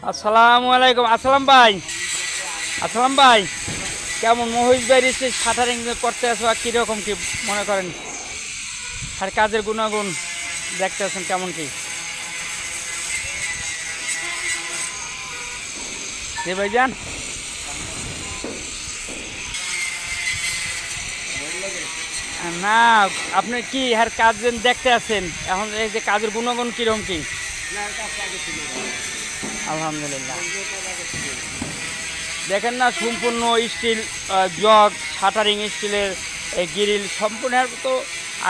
আসসালামু আলাইকুম। আসসালাম ভাই, কেমন মহিষ ভাই এসে শাটারিং করতে আসো আর কীরকম কি মনে করেন আর কাজের গুণাগুণ দেখতে আছেন কেমন কি? জি ভাইজান, না আপনি কি আর কাজ দেখতে আছেন এখন, এই যে কাজের গুণাগুণ কীরকম কি? আলহামদুলিল্লাহ। দেখেন না, সম্পূর্ণ স্টিল জগ, শাটারিং স্টিলের গ্রিল সম্পূর্ণ তো।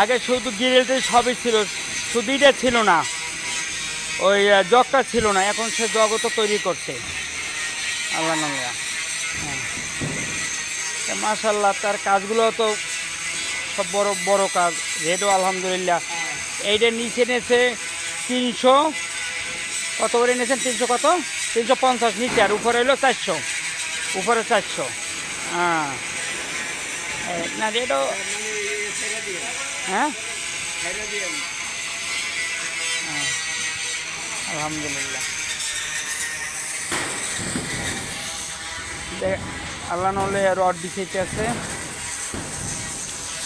আগে শুধু গ্রিলটাই সবই ছিল, শুধু এটা ছিল না, ওই জগটা ছিল না, এখন সে জগও তো তৈরি করছে। আলহামদুলিল্লাহ। হ্যাঁ, মাশাল্লাহ, তার কাজগুলো তো সব বড় বড় কাজ, রেটও আলহামদুলিল্লাহ। এইটা নিচে নিয়েছে 300, কত করে নিয়েছেন? 300 কত? 350 নিচে, আর উপরে হলো 400, উপরে 400। হ্যাঁ, না রেটও, হ্যাঁ আলহামদুলিল্লাহ। আল্লাহ নহলে রড বিছাইতে আছে,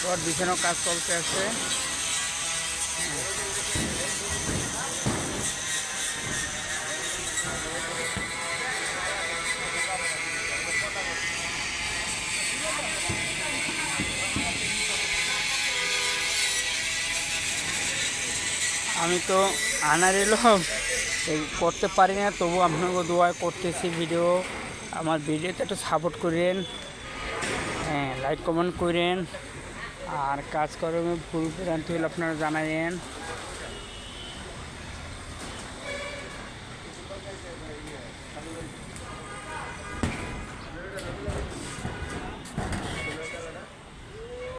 রড বিছানোর কাজ চলতে আছে। আমি তো আনার এলো এই করতে পারি না, তবু আপনাকে দোয়া করতেছি। ভিডিও, আমার ভিডিওতে একটু সাপোর্ট করেন, লাইক কমেন্ট করেন, আর কাজ করে ভুল ভ্রান্তি হলে আপনারা জানাবেন।